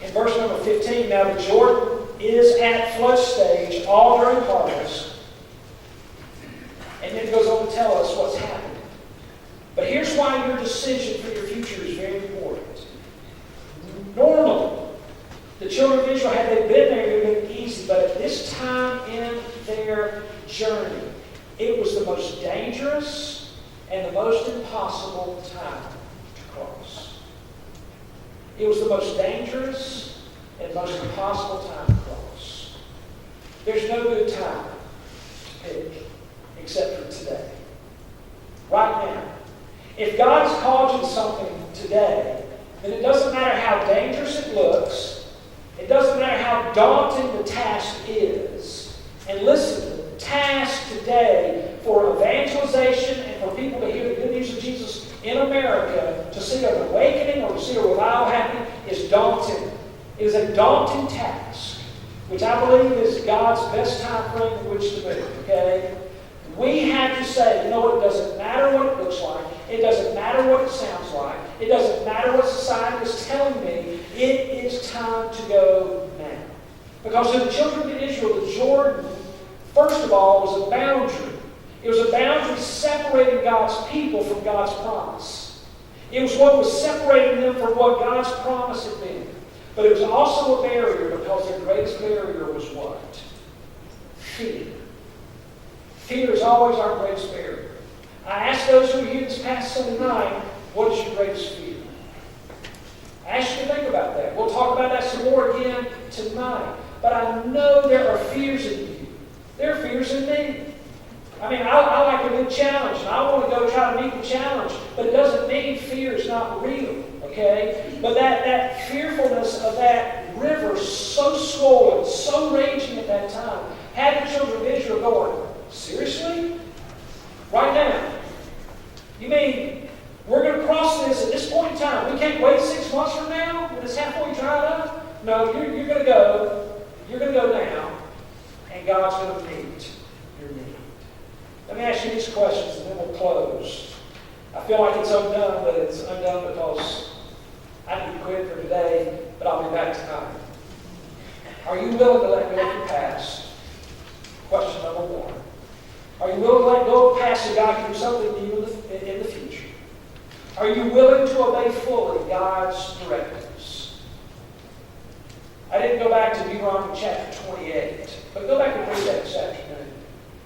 in verse number 15, now the Jordan is at flood stage all during harvest. And then it goes on to tell us what's happening. But here's why your decision for your future is very important. Normally, the children of Israel, had they been there, it would have been easy. But at this time in their journey, it was the most dangerous and the most impossible time to cross. It was the most dangerous and most impossible time to cross. There's no good time to pick except for today. Right now. If God has called you to something today, then it doesn't matter how dangerous it looks. It doesn't matter how daunting the task is. And listen, the task today for evangelization and for people to hear the good news of Jesus in America, to see an awakening or to see a revival happening, is daunting. It is a daunting task, which I believe is God's best time frame in which to move, okay? We have to say, you know what, it doesn't matter what it looks like. It doesn't matter what it sounds like. It doesn't matter what society is telling me. It is time to go now. Because to the children of Israel, the Jordan, first of all, was a boundary. It was a boundary separating God's people from God's promise. It was what was separating them from what God's promise had been. But it was also a barrier because their greatest barrier was what? Fear. Fear is always our greatest barrier. I asked those who were here this past Sunday night, what is your greatest fear? I ask you to think about that. We'll talk about that some more again tonight. But I know there are fears in you. There are fears in me. I mean, I like a good challenge, and I want to go try to meet the challenge, but it doesn't mean fear is not real, okay? But that fearfulness of that river so swollen, so raging at that time, had the children of Israel going, seriously? Right now? You mean we're going to cross this at this point in time? We can't wait 6 months from now when it's halfway dried up? No, you're going to go. You're going to go now, and God's going to meet your need. Let me ask you these questions, and then we'll close. I feel like it's undone, but it's undone because I need to quit for today, but I'll be back tonight. Are you willing to let go of your past? Question number one. Are you willing to let go of the past so God can do something new in the future? Are you willing to obey fully God's directives? I didn't go back to Deuteronomy chapter 28, but go back and read that this afternoon.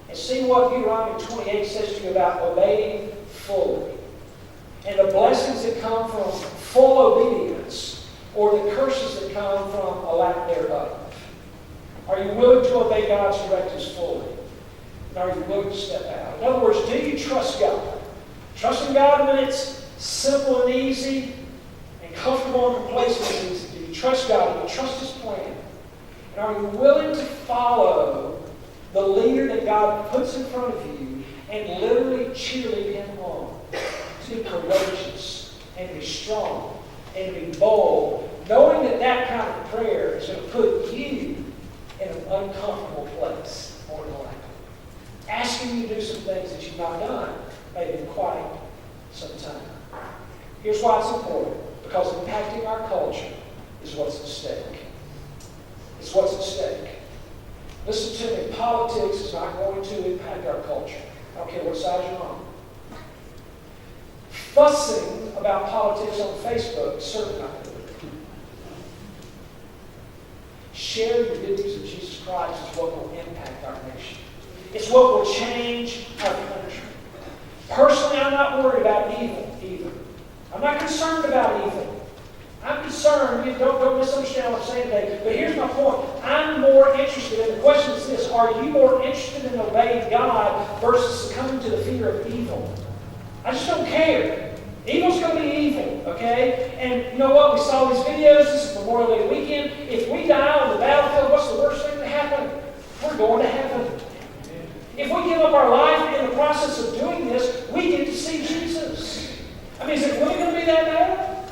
And see what Deuteronomy 28 says to you about obeying fully. And the blessings that come from full obedience, or the curses that come from a lack thereof. Are you willing to obey God's directives fully? And are you willing to step out? In other words, do you trust God? Trusting God when it's simple and easy and comfortable and complacent. Do you trust God? Do you trust His plan? And are you willing to follow the leader that God puts in front of you and literally cheerlead him on? To be courageous and to be strong and to be bold, knowing that that kind of prayer is going to put you in an uncomfortable place more than likely. Asking you to do some things that you've not done maybe in quite some time. Here's why it's important. Because impacting our culture is what's at stake. It's what's at stake. Listen to me, politics is not going to impact our culture. I don't care what side you're on. Fussing about politics on Facebook is certainly not going to do it. Sharing the good news of Jesus Christ is what will impact our nation. It's what will change our country. Personally, I'm not worried about evil either. I'm not concerned about evil. I'm concerned, don't misunderstand what I'm saying today, but here's my point. I'm more interested, and the question is this: are you more interested in obeying God versus succumbing to the fear of evil? I just don't care. Evil's going to be evil, okay? And you know what? We saw these videos. This is Memorial Day weekend. If we die on the battlefield, what's the worst thing to happen? We're going to heaven. If we give up our life in the process of doing this, we get to see Jesus. I mean, is it really going to be that bad?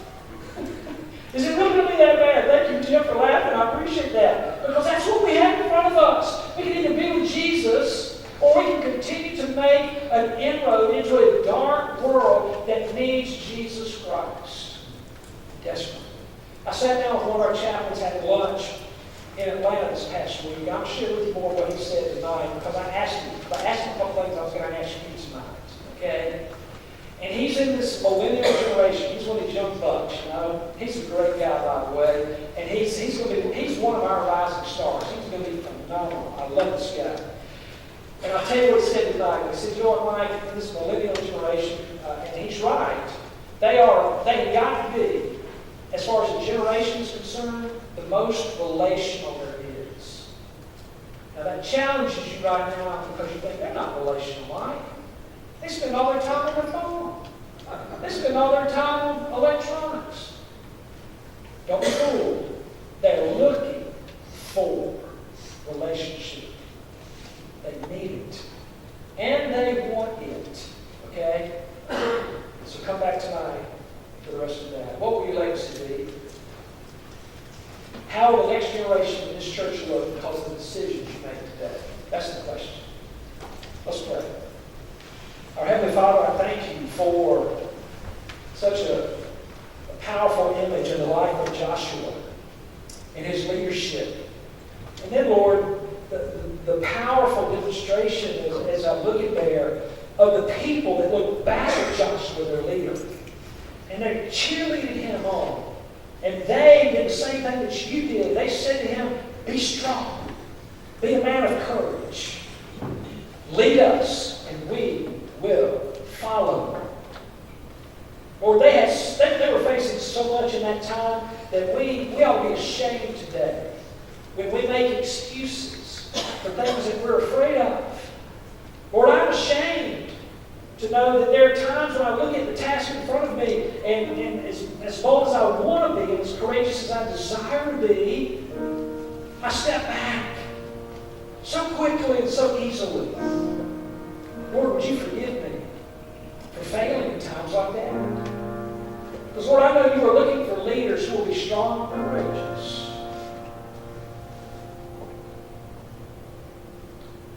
Is it really going to be that bad? Thank you, Jim, for laughing. I appreciate that. Because that's what we have in front of us. We can either be with Jesus, or we can continue to make an inroad into a dark world that needs Jesus Christ. Desperately. I sat down with one of our chaplains having lunch in Atlanta this past week. I'm sharing with you more what he said tonight because I asked him a couple things I was going to ask you tonight. Okay? And he's in this millennial generation. He's one of these young bucks, you know. He's a great guy, by the way. And he's one of our rising stars. He's going to be phenomenal. I love this guy. And I'll tell you what he said tonight. He said, you know what, Mike, in this millennial generation, and he's right, they have got to be, as far as the generation is concerned, the most relational there is. Now that challenges you right now because you think they're not relational, Mike. They spend all their time on their phone. They spend all their time on electronics. Don't be fooled. They're looking for relationship. They need it. And they want it. Okay? So come back tonight for the rest of that. What will your legacy be? How will the next generation of this church look because of the decisions you make today? That's the question. Let's pray. Our Heavenly Father, I thank you for such a powerful image in the life of Joshua and his leadership. And then, Lord, the powerful demonstration as I look at there of the people that look back at Joshua, their leader, and they cheerleaded him on. And they did the same thing that you did. They said to him, be strong. Be a man of courage. Lead us, and we will follow. Lord, they were facing so much in that time. excuses for things that we're afraid of. Lord, I'm ashamed to know that there are times when I look at the task in front of me, and as bold as I want to be, and as courageous as I desire to be, I step back so quickly and so easily. Lord, would you forgive me for failing in times like that? Because, Lord, I know you are looking for leaders who will be strong and courageous.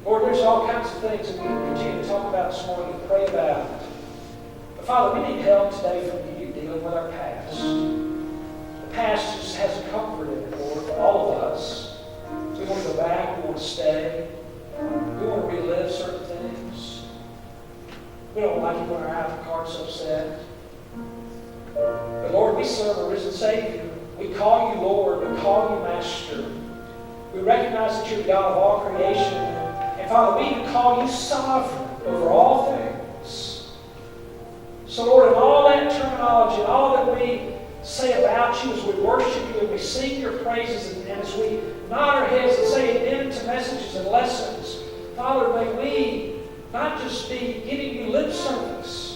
Lord, there's all kinds of things that we can continue to talk about this morning and pray about. But, Father, we need help today from you dealing with our past. The past just has a comfort in it, Lord, for all of us. We want to go back. We want to stay. We want to relive certain things. We don't like it when our apple cart's upset. But Lord, we serve a risen Savior. We call you Lord. We call you Master. We recognize that you're the God of all creation. And Father, we even call you sovereign over all things. So Lord, in all that terminology, and all that we say about you as we worship you and we sing your praises and as we nod our heads and say amen to messages and lessons, Father, may we not just be giving you lip service.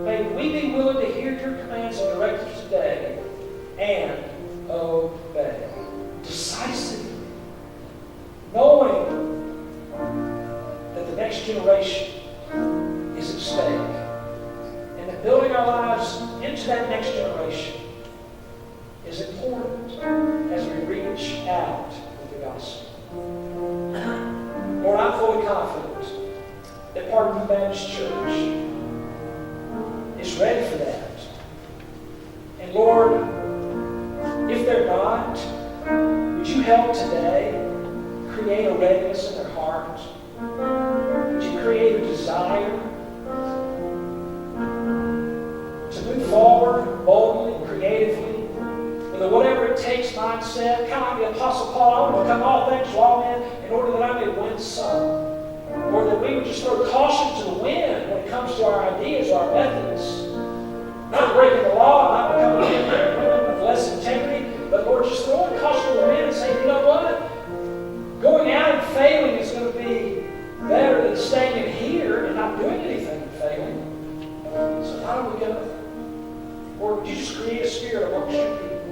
May we be willing to hear your commands and directives today and obey decisively, knowing that the next generation is at stake, and that building our lives into that next generation is important as we reach out with the gospel. Lord, I'm fully confident that Pardon Baptist Church is ready for that. And Lord, if they're not, would you help today create a readiness in their heart? Would you create a desire to move forward boldly and creatively with a whatever it takes mindset, kind of like the Apostle Paul, I want to become all things to all men in order that I may win some. Or that we would just throw caution to the wind when it comes to our ideas or our methods. Not breaking the law, not becoming women with less integrity, but Lord, just throwing caution to the wind and saying, you know what? Going out and failing is going to be better than staying in here and not doing anything and failing. So how do we go? Lord, would you just create a spirit amongst your people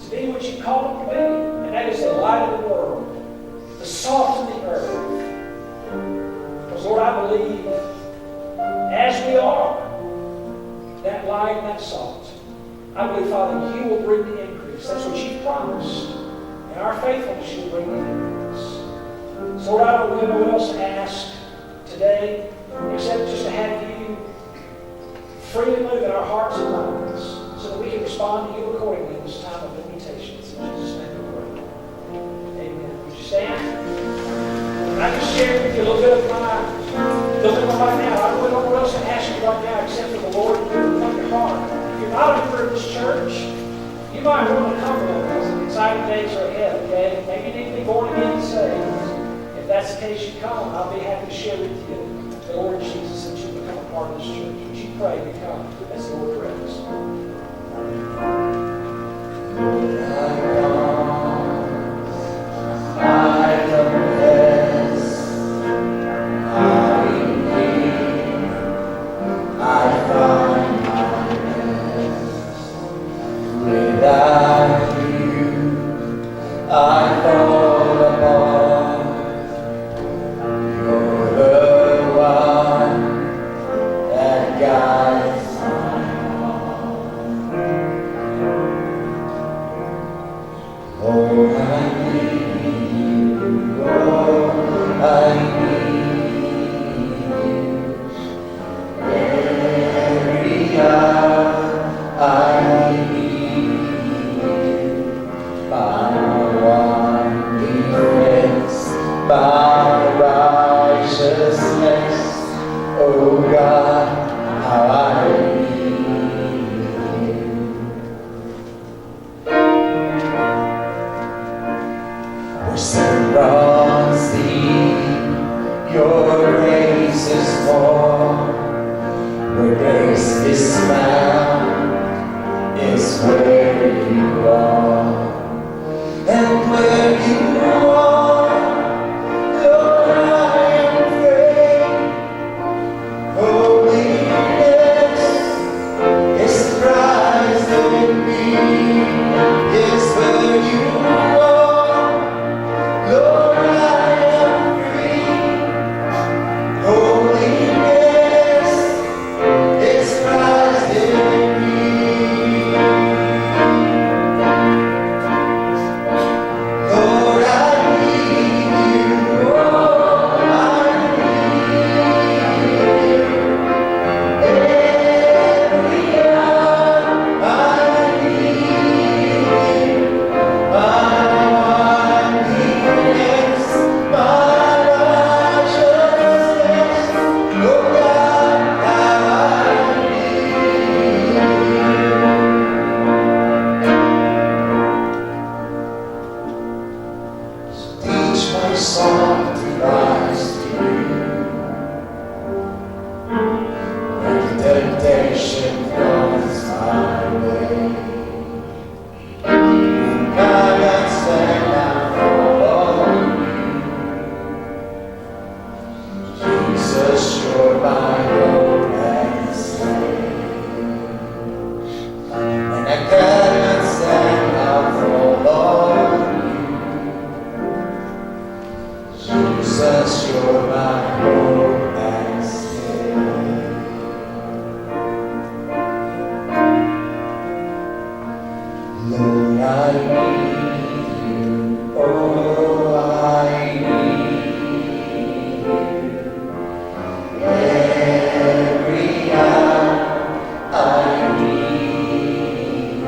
to be what you called them to be? And that is the light of the world, the salt of the earth. Because, Lord, I believe, as we are, that light and that salt, I believe, Father, you will bring the increase. That's what you've promised. And our faithfulness, you will bring the increase. So, Lord, I don't really know what else to ask today, except just to have you freely move in our hearts and minds so that we can respond to you accordingly in this time of invitations. In Jesus' name we pray. Amen. Would you stand? I can share with you a little bit of my dilemma right now. I really don't know what else to ask you right now except for the Lord to do upon your heart. If you're not a member of this church, you might want to come along because the exciting days are ahead, okay? Maybe you need to be born again and saved. If that's the case, you come. I'll be happy to share with you the Lord Jesus that you become a part of this church. Would you pray to come as the Lord directs? Where you are, and where you are. a song to rise to you. When the temptation comes my way, God has said now follow you. Jesus, you're my hope and stay. And I cannot stand now follow you. Jesus, you're my hope and stay. Lord, I need you. Oh, I need you. Every hour I need you.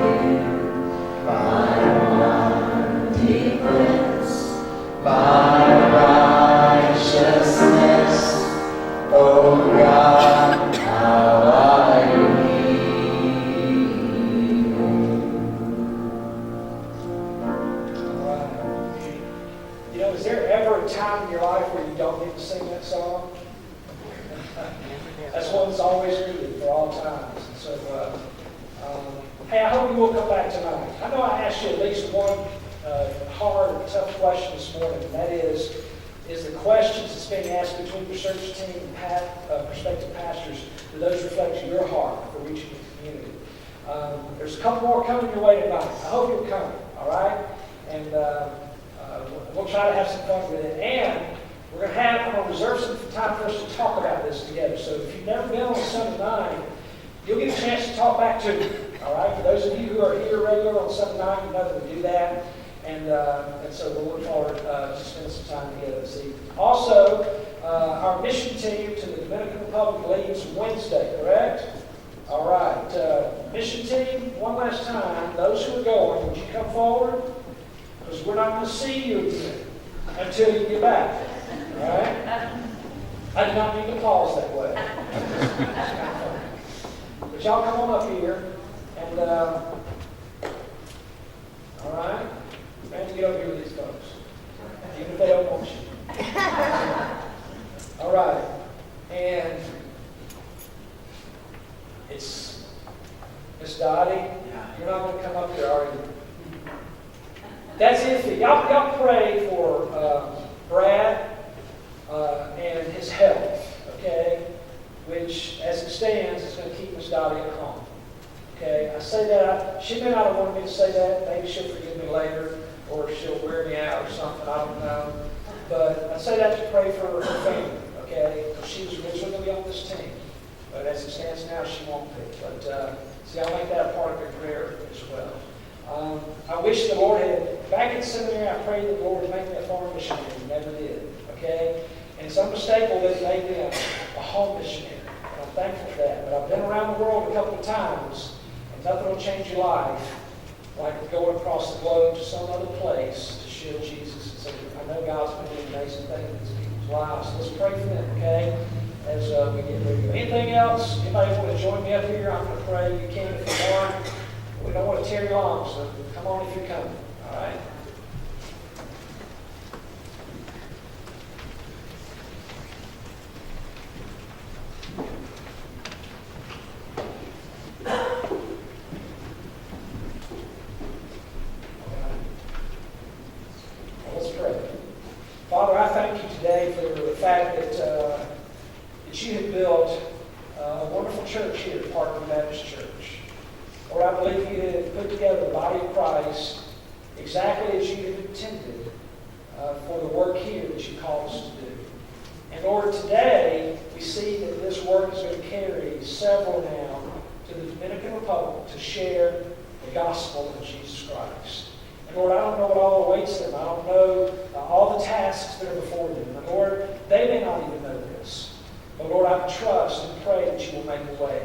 My one defense, my righteousness. Oh God, how I need you. You know, is there ever a time in your life where you don't get to sing that song? That's one that's always needed for all times. And so, hey, I hope you will come back tonight. I know I asked you at least one hard, tough question this morning, and that is the questions that's being asked between your search team and prospective pastors, do those reflect your heart for reaching the community? There's a couple more coming your way tonight. I hope you'll come, all right? And we'll try to have some fun with it. And I'm going to reserve some time for us to talk about this together. So if you've never been on Sunday night, you'll get a chance to talk back to me, all right? For those of you who are here regular on Sunday night, you know that we do that. And so we'll look forward to spending some time together this evening. Also, our mission team to the Dominican Republic leaves Wednesday, correct? All right. Mission team, one last time, those who are going, would you come forward? Because we're not going to see you again until you get back. All right? I did not mean to pause that way. But y'all come on up here. And, all right? Man, get over here with these folks. Even if they don't want you. All right. And it's Miss Dottie. You're not going to come up here, are you? That's iffy. Y'all pray for Brad and his health, okay? Which, as it stands, is going to keep Miss Dottie at home. Okay? I say that. She may not have wanted me to say that. Maybe she'll forgive me later, or she'll wear me out or something. I don't know. But I say that to pray for her family, okay? She was originally going to be on this team. But as it stands now, she won't be. But see, I'll make that a part of your prayer as well. I wish the Lord had, back in seminary, I prayed that the Lord would make me a foreign missionary. He never did, okay? And it's unmistakable that He made me a home missionary. And I'm thankful for that. But I've been around the world a couple of times, and nothing will change your life like going across the globe to some other place to share Jesus. And so I know God's been doing amazing things in these people's lives. So let's pray for them, okay? As we get ready to go. Anything else? Anybody want to join me up here? I'm going to pray. You can if you want. We don't want to tear you along, so come on if you're coming. All right? Let's pray. Father, I thank you today for the fact that you have built a wonderful church here at Parkland Baptist Church. Lord, I believe you have put together the body of Christ exactly as you have intended for the work here that you called us to do. And Lord, today we see that this work is going to carry several now to the Dominican Republic to share the gospel of Jesus Christ. And Lord, I don't know what all awaits them. I don't know all the tasks that are before them. And Lord, they may not even know this. But Lord, I trust and pray that you will make a way.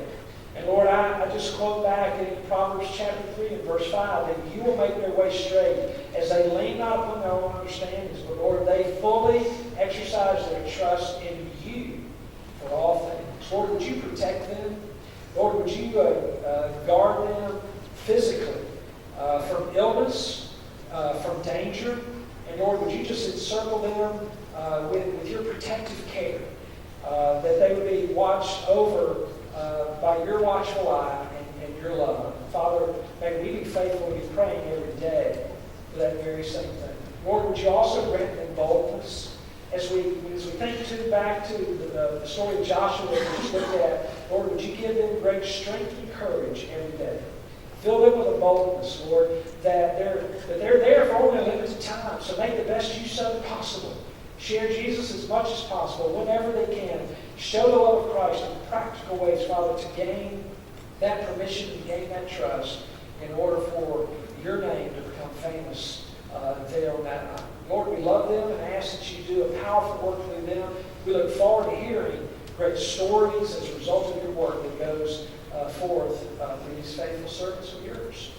And Lord, I just quote back in Proverbs chapter 3 and verse 5 that you will make their way straight as they lean not upon their own understandings, but Lord, they fully exercise their trust in you for all things. Lord, would you protect them? Lord, would you guard them physically from illness, from danger, And Lord, would you just encircle them with your protective care, that they would be watched over by your watchful eye and your love. Father, may we be faithful in praying every day for that very same thing. Lord, would you also grant them boldness as we think back to the story of Joshua that we just looked at. Lord, would you give them great strength and courage every day? Fill them with a boldness, Lord, that they're there for only a limited time. So make the best use of it possible. Share Jesus as much as possible, whenever they can. Show the love of Christ in practical ways, Father, to gain that permission, to gain that trust, in order for your name to become famous there on that night. Lord, we love them and ask that you do a powerful work through them. We look forward to hearing great stories as a result of your work that goes forth through these faithful servants of yours.